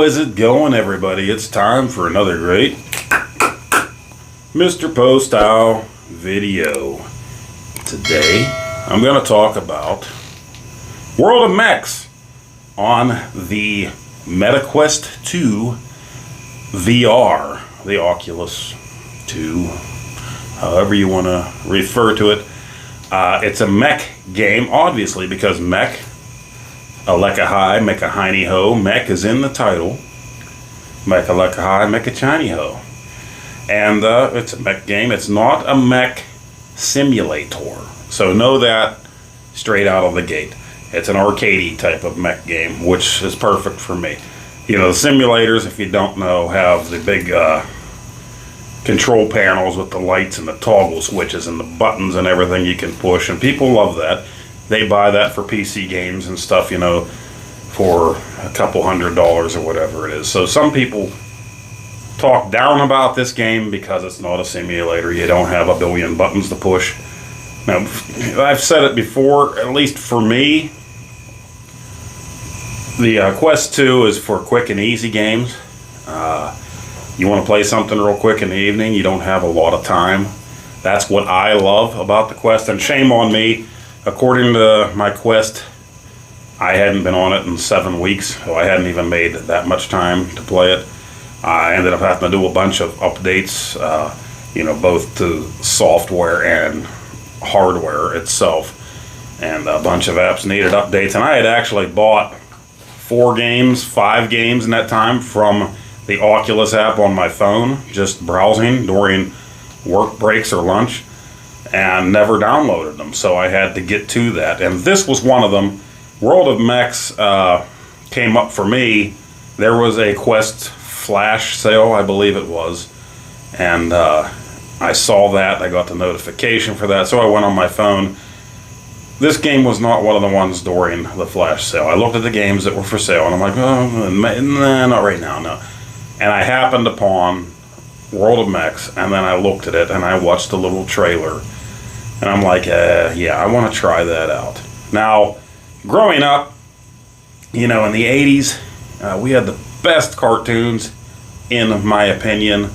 is it going, everybody? It's time for another great Mr. Poestyle video. Today, I'm going to talk about World of Mechs on the MetaQuest 2 VR, the Oculus 2, however you want to refer to it. It's a mech game, obviously, because mech, Aleka Hi, Mecha Hiney Ho, mech is in the title. Mecha Aleka Hi, Mecha Chiny Ho. And it's a mech game. It's not a mech simulator. So know that straight out of the gate. It's an arcadey type of mech game, which is perfect for me. You know, the simulators, if you don't know, have the big control panels with the lights and the toggle switches and the buttons and everything you can push, and people love that. They buy that for PC games and stuff, you know, for a couple $100 or whatever it is. So some people talk down about this game because it's not a simulator. You don't have a billion buttons to push. Now, I've said it before, at least for me, the Quest 2 is for quick and easy games. You want to play something real quick in the evening, you don't have a lot of time. That's what I love about the Quest, and shame on me. According to my Quest, I hadn't been on it in 7 weeks, so I hadn't even made that much time to play it. I ended up having to do a bunch of updates, you know, both to software and hardware itself. And a bunch of apps needed updates, and I had actually bought 5 games in that time from the Oculus app on my phone, just browsing during work breaks or lunch, and never downloaded them, so I had to get to that. And this was one of them. World of Mechs came up for me. There was a Quest flash sale, I believe it was, and I saw that. I got the notification for that, so I went on my phone. This game was not one of the ones during the flash sale. I looked at the games that were for sale, and I'm like, oh, nah, not right now, no. And I happened upon World of Mechs, and then I looked at it, and I watched the little trailer, and I'm like, yeah, I want to try that out. Now, growing up, you know, in the 80s, we had the best cartoons, in my opinion.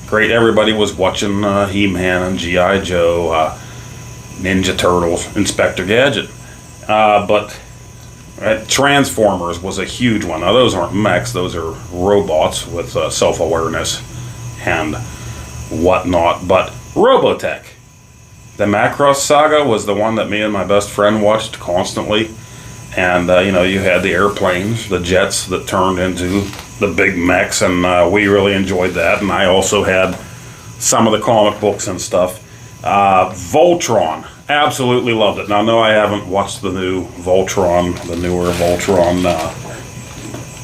Great, everybody was watching He-Man and G.I. Joe, Ninja Turtles, Inspector Gadget. But Transformers was a huge one. Now, those aren't mechs, those are robots with self-awareness and whatnot. But Robotech, the Macross Saga, was the one that me and my best friend watched constantly. And, you know, you had the airplanes, the jets that turned into the big mechs, and we really enjoyed that. And I also had some of the comic books and stuff. Voltron, absolutely loved it. Now, no, I haven't watched the new Voltron, the newer Voltron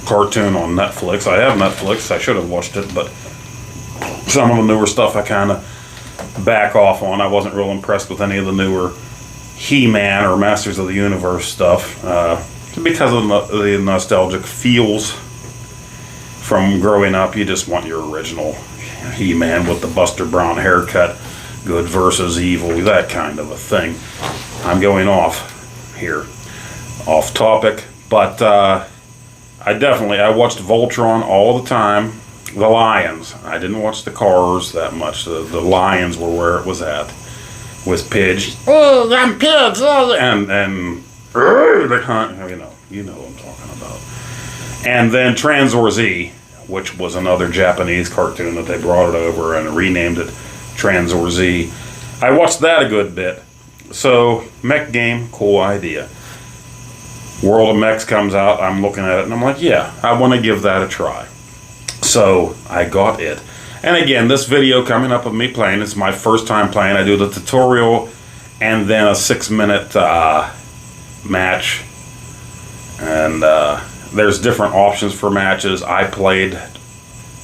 cartoon on Netflix. I have Netflix, I should have watched it, but some of the newer stuff I kind of back off on. I wasn't real impressed with any of the newer He-Man or Masters of the Universe stuff because of the nostalgic feels from growing up. You just want your original He-Man with the Buster Brown haircut, good versus evil, that kind of a thing. I'm going off here, off topic, but I watched Voltron all the time. The Lions, I didn't watch the Cars that much. The Lions were where it was at, with Pidge. Oh, I'm Pidge, and the hunt. You know what I'm talking about. And then Transor Z, which was another Japanese cartoon that they brought it over and renamed it Transor Z. I watched that a good bit. So, mech game, cool idea. World of Mechs comes out, I'm looking at it, and I'm like, yeah, I want to give that a try. So, I got it. And again, this video coming up of me playing, it's my first time playing. I do the tutorial and then a 6-minute match. And there's different options for matches. I played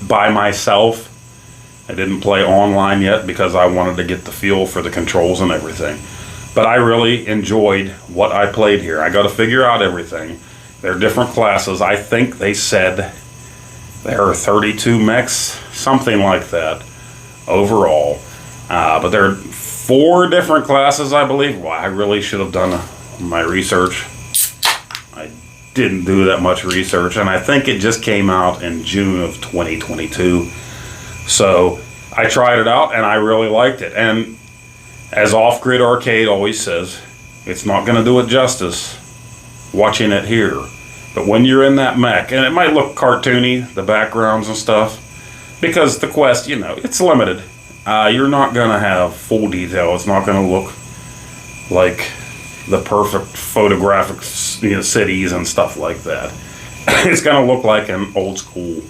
by myself. I didn't play online yet because I wanted to get the feel for the controls and everything. But I really enjoyed what I played here. I got to figure out everything. There are different classes. I think they said there are 32 mechs, something like that, overall. But there are 4 different classes, I believe. Well, I really should have done my research. I didn't do that much research, and I think it just came out in June of 2022. So I tried it out and I really liked it. And as Off Grid Arcade always says, it's not going to do it justice watching it here. But when you're in that mech, and it might look cartoony, the backgrounds and stuff, because the quest, you know, it's limited. You're not going to have full detail. It's not going to look like the perfect photographic, you know, cities and stuff like that. It's going to look like an old school,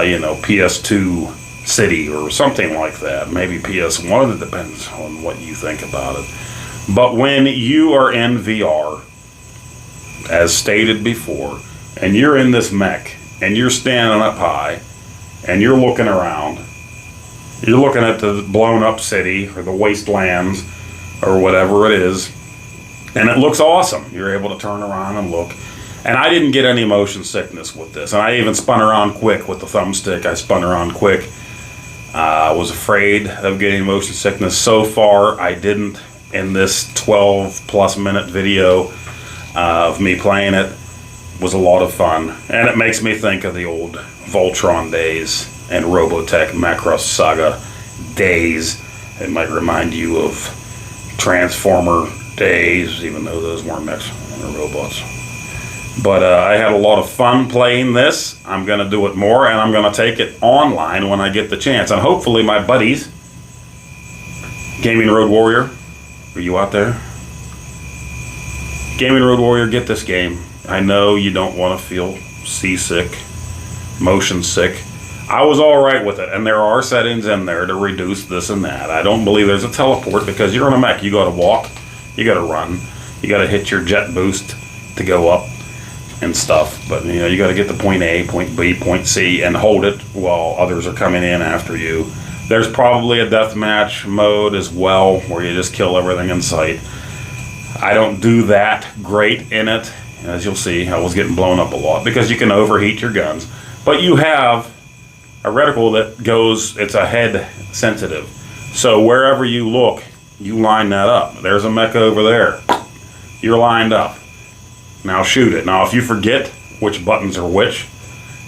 you know, PS2 city or something like that. Maybe PS1. It depends on what you think about it. But when you are in VR, as stated before, and you're in this mech, and you're standing up high, and you're looking around, you're looking at the blown up city or the wastelands or whatever it is, and it looks awesome. You're able to turn around and look. And I didn't get any motion sickness with this. And I even spun around quick with the thumbstick. I spun around quick. I was afraid of getting motion sickness. So far, I didn't. In this 12 plus minute video of me playing it, was a lot of fun. And it makes me think of the old Voltron days and Robotech Macross Saga days. It might remind you of Transformer days, even though those weren't mechs, they're robots. But I had a lot of fun playing this. I'm going to do it more, and I'm going to take it online when I get the chance. And hopefully my buddies, Gaming Road Warrior, are you out there? Gaming Road Warrior, get this game. I know you don't want to feel seasick, motion sick. I was alright with it, and there are settings in there to reduce this and that. I don't believe there's a teleport because you're in a mech. You got to walk, you got to run, you got to hit your jet boost to go up and stuff. But you know, you got to get to point A, point B, point C, and hold it while others are coming in after you. There's probably a deathmatch mode as well, where you just kill everything in sight. I don't do that great in it. As you'll see, I was getting blown up a lot because you can overheat your guns. But you have a reticle that goes, it's a head sensitive. So wherever you look, you line that up. There's a mech over there. You're lined up. Now shoot it. Now if you forget which buttons are which,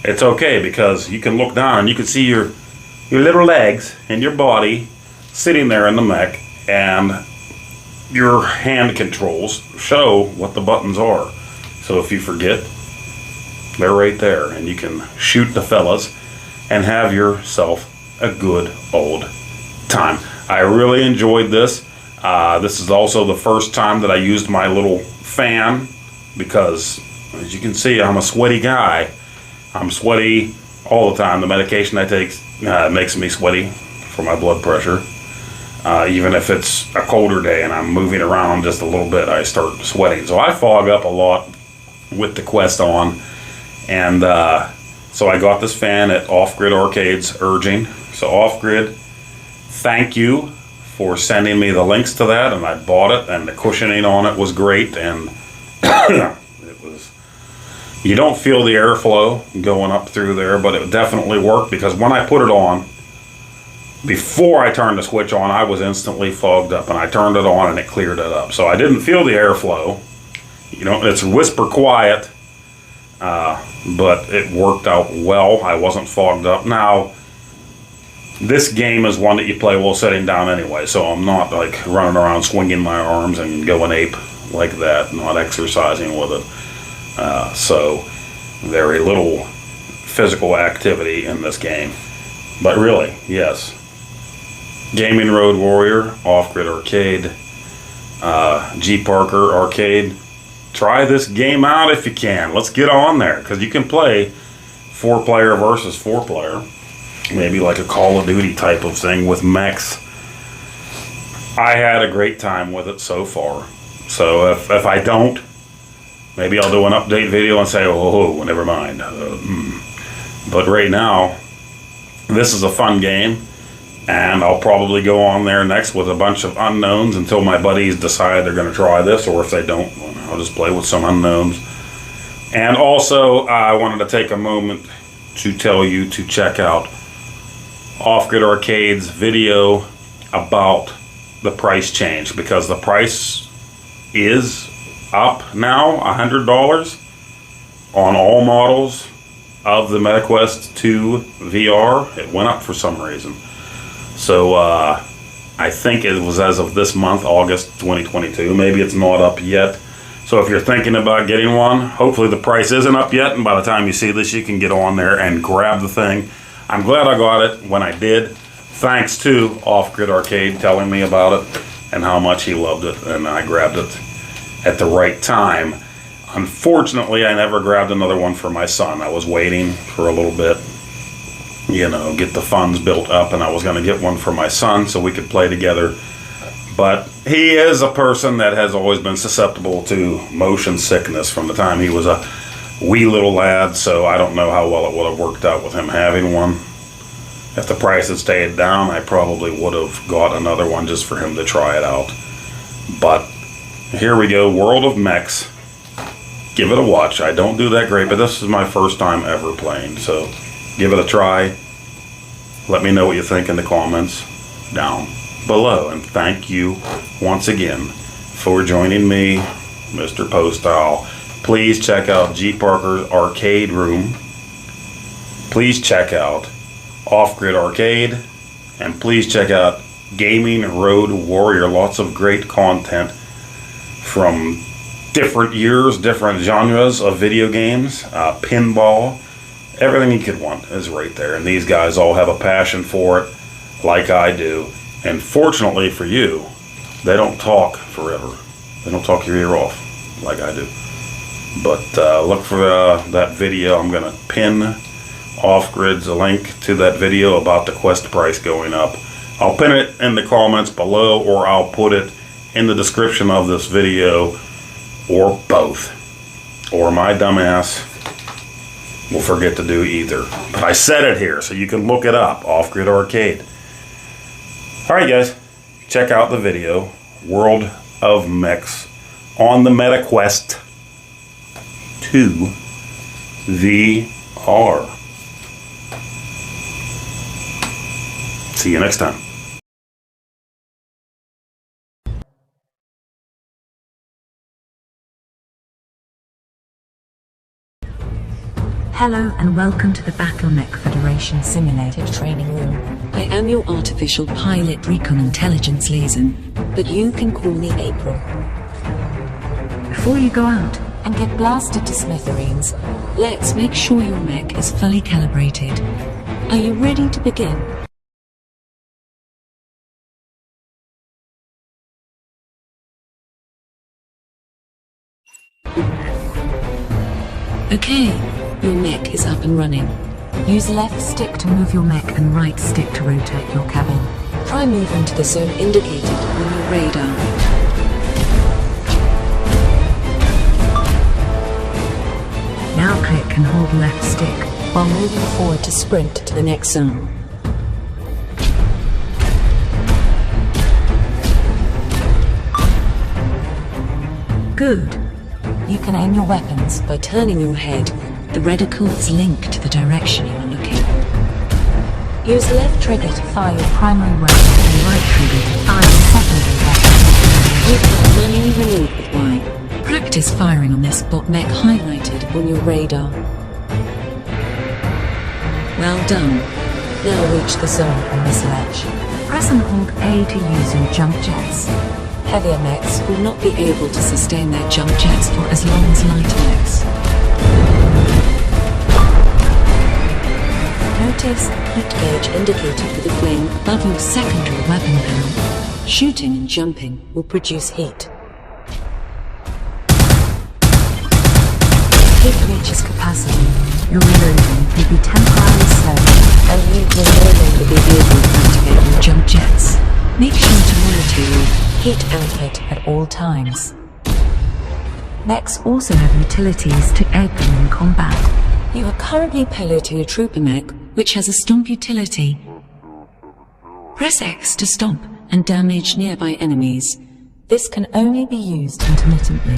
it's okay, because you can look down and you can see your little legs and your body sitting there in the mech, and your hand controls show what the buttons are. So if you forget, they're right there, and you can shoot the fellas and have yourself a good old time. I really enjoyed this. This is also the first time that I used my little fan, because as you can see, I'm a sweaty guy. I'm sweaty all the time. The medication I take makes me sweaty for my blood pressure. Even if it's a colder day and I'm moving around just a little bit, I start sweating. So I fog up a lot with the Quest on. And so I got this fan at Off Grid Arcade's urging. So Off Grid, thank you for sending me the links to that, and I bought it, and the cushioning on it was great, and it was, you don't feel the airflow going up through there, but it definitely worked, because when I put it on, before I turned the switch on, I was instantly fogged up, and I turned it on and it cleared it up. So I didn't feel the airflow. You know, it's whisper quiet, but it worked out well. I wasn't fogged up. Now, this game is one that you play while sitting down anyway, so I'm not like running around swinging my arms and going ape like that, not exercising with it. So very little physical activity in this game. But really, yes. Gaming Road Warrior, Off Grid Arcade, G Parker Arcade. Try this game out if you can. Let's get on there, because you can play 4-player versus 4-player. Maybe like a Call of Duty type of thing with mechs. I had a great time with it so far. So if I don't, maybe I'll do an update video and say, oh, never mind. But right now, this is a fun game, and I'll probably go on there next with a bunch of unknowns until my buddies decide they're going to try this, or if they don't, I'll just play with some unknowns. And also, I wanted to take a moment to tell you to check out Off Grid Arcade's video about the price change, because the price is up now, $100. on all models of the MetaQuest 2 VR. It went up for some reason. So I think it was as of this month, August 2022. Maybe it's not up yet. So if you're thinking about getting one, hopefully the price isn't up yet, and by the time you see this, you can get on there and grab the thing. I'm glad I got it when I did, thanks to Off Grid Arcade telling me about it and how much he loved it, and I grabbed it at the right time. Unfortunately, I never grabbed another one for my son. I was waiting for a little bit, you know, get the funds built up, and I was going to get one for my son so we could play together. But he is a person that has always been susceptible to motion sickness from the time he was a wee little lad, so I don't know how well it would have worked out with him having one. If the price had stayed down, I probably would have got another one just for him to try it out. But here we go, World of Mechs. Give it a watch. I don't do that great, but this is my first time ever playing, so give it a try. Let me know what you think in the comments down below, and thank you once again for joining me, Mr. Poestyle. Please check out G. Parker's Arcade Room. Please check out Off Grid Arcade, and please check out Gaming Road Warrior. Lots of great content from different years, different genres of video games, pinball, everything you could want is right there. And these guys all have a passion for it, like I do. And fortunately for you, they don't talk forever. They don't talk your ear off like I do. But look for that video. I'm going to pin Off Grid's link to that video about the Quest price going up. I'll pin it in the comments below, or I'll put it in the description of this video, or both. Or my dumbass will forget to do either. But I said it here, so you can look it up, Off Grid Arcade. Alright guys, check out the video, World of Mechs, on the MetaQuest 2 VR. See you next time. Hello and welcome to the Battle Mech Federation Simulated Training Room. I am your artificial pilot recon intelligence liaison, but you can call me April. Before you go out and get blasted to smithereens, let's make sure your mech is fully calibrated. Are you ready to begin? Okay. Your mech is up and running. Use left stick to move your mech and right stick to rotate your cabin. Try moving to the zone indicated on your radar. Now click and hold left stick while moving forward to sprint to the next zone. Good. You can aim your weapons by turning your head. The reticle is linked to the direction you are looking. Use left trigger to fire your primary weapon and right trigger to fire your secondary weapon. You can manually reload with Y. Practice firing on this bot mech highlighted on your radar. Well done. Now reach the zone on this ledge. Press and hold A to use your jump jets. Heavier mechs will not be able to sustain their jump jets for as long as lighter mechs. Notice heat gauge indicated with a flame above your secondary weapon panel. Shooting and jumping will produce heat. Heat reaches capacity. Your reloading will be temporarily slowed, and you will no longer be able to activate your jump jets. Make sure to monitor your heat output at all times. Mechs also have utilities to aid them in combat. You are currently piloting a trooper mech, which has a stomp utility. Press X to stomp and damage nearby enemies. This can only be used intermittently.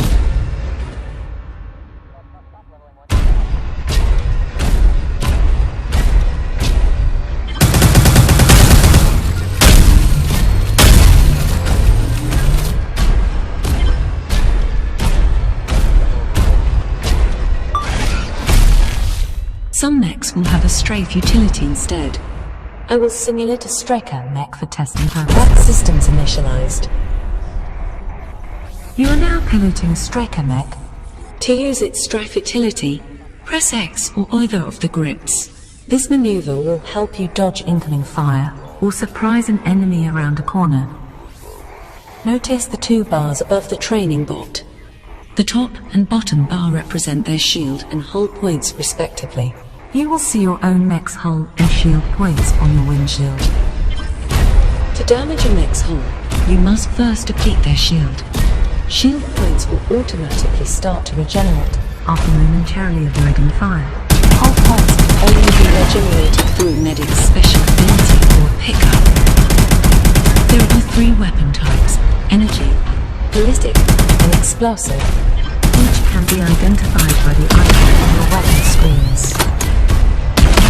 Some mechs will have a strafe utility instead. I will simulate a striker mech for testing purposes. Systems initialized. You are now piloting a striker mech. To use its strafe utility, press X or either of the grips. This maneuver will help you dodge incoming fire or surprise an enemy around a corner. Notice the two bars above the training bot. The top and bottom bar represent their shield and hull points respectively. You will see your own mech's hull and shield points on your windshield. To damage a mech's hull, you must first deplete their shield. Shield points will automatically start to regenerate after momentarily avoiding fire. Hull points can only be regenerated through a medic's special ability or pickup. There are three weapon types: energy, ballistic, and explosive. Each can be identified by the icon on your weapon screens.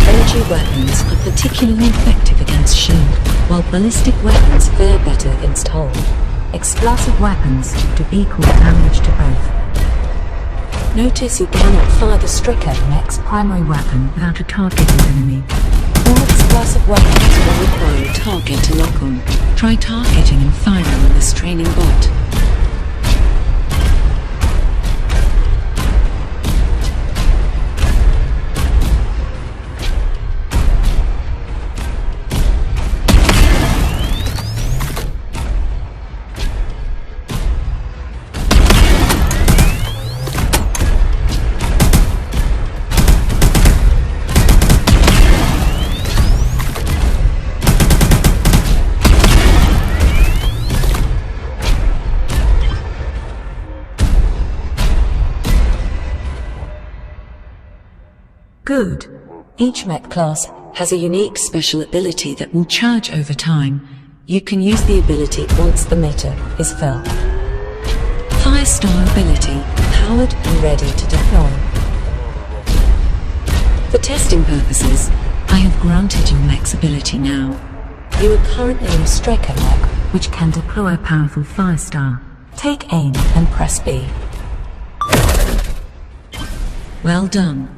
Energy weapons are particularly effective against shield, while ballistic weapons fare better against hull. Explosive weapons do equal damage to both. Notice you cannot fire the striker mech's primary weapon without a targeted enemy. All explosive weapons will require a target to lock on. Try targeting and firing on this training bot. Good. Each mech class has a unique special ability that will charge over time. You can use the ability once the meter is filled. Poestyle ability, powered and ready to deploy. For testing purposes, I have granted your mech's ability now. You are currently in a striker mech, which can deploy a powerful Poestyle. Take aim and press B. Well done.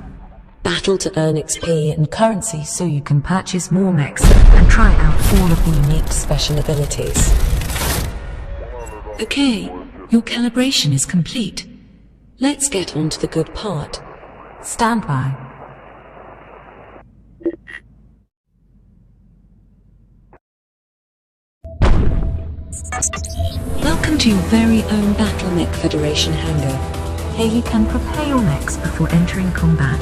Battle to earn XP and currency so you can purchase more mechs and try out all of the unique special abilities. Okay, your calibration is complete. Let's get on to the good part. Stand by. Welcome to your very own Battle Mech Federation hangar. Here you can prepare your mechs before entering combat.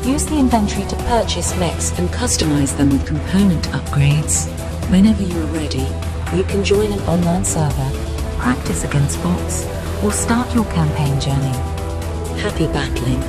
Use the inventory to purchase mechs and customize them with component upgrades. Whenever you are ready, you can join an online server, practice against bots, or start your campaign journey. Happy battling!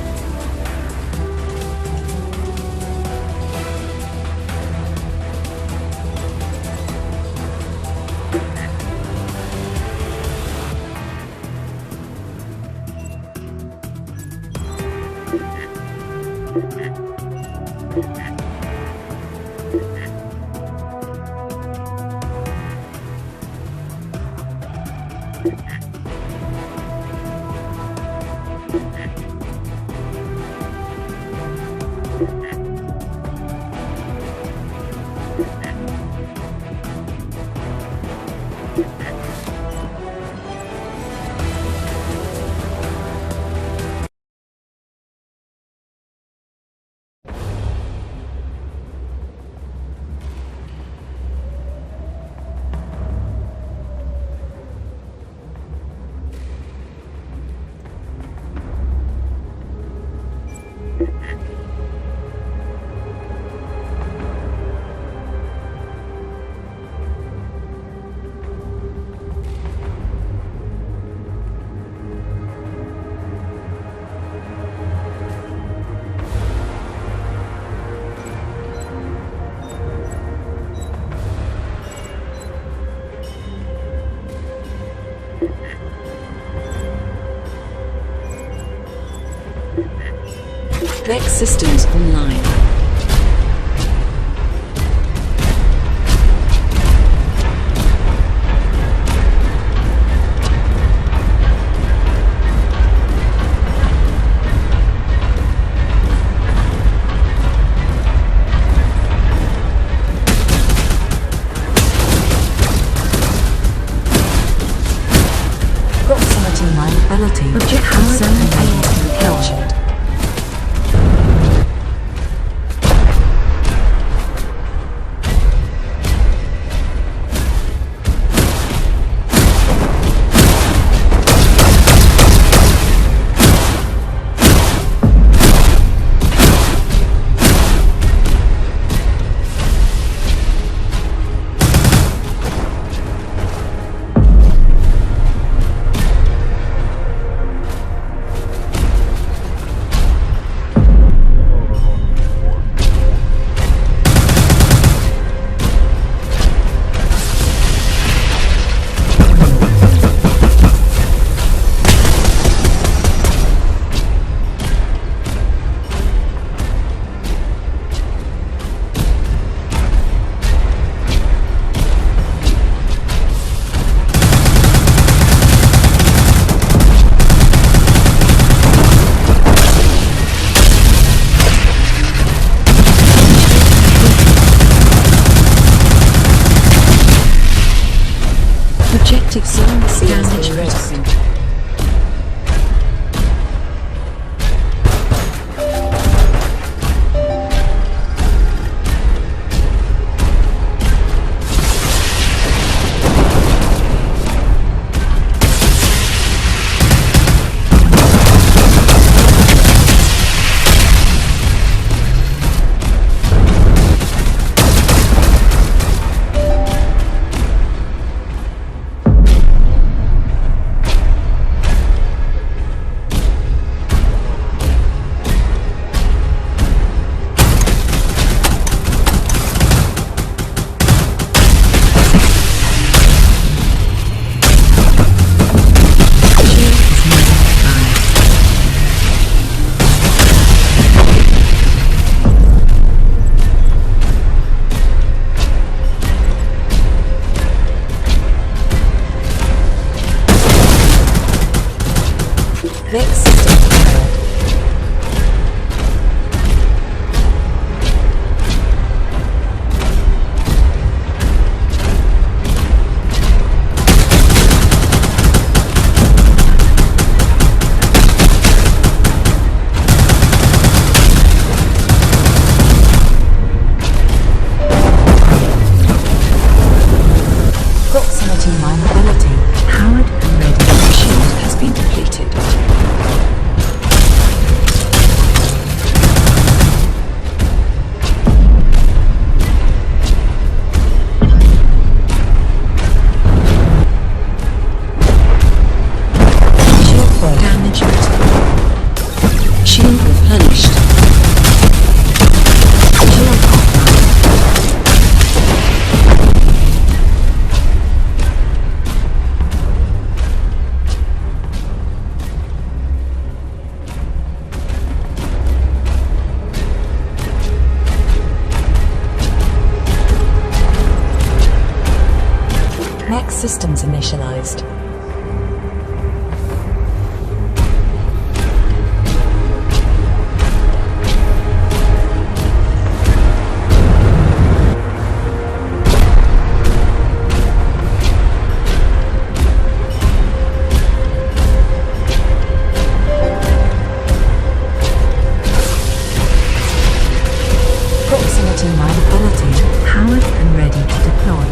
Mech systems online. ability. Objective zone A captured. Objective zone damage critical. Mechs system acquired. Proximity mine ability powered and ready. Shield has been depleted. Damage critical. Shield replenished. Shield offline. Mech systems initialized. Proximity mine ability powered and ready to deploy.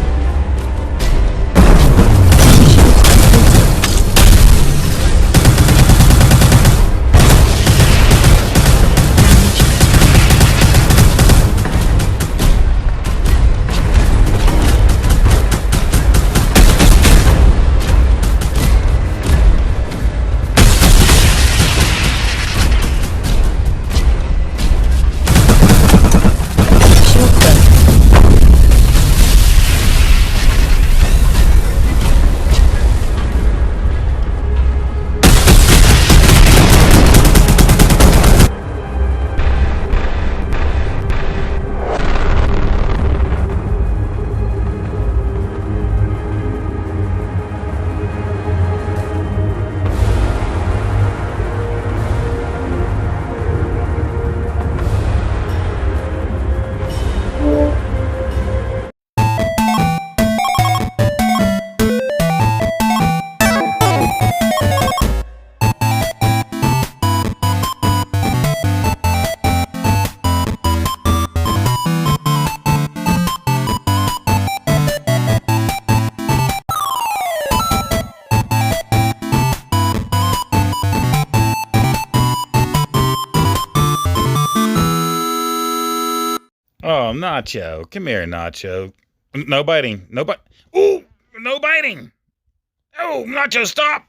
Nacho. Come here, Nacho. No biting. No bite. Ooh, no biting. Oh, Nacho, stop.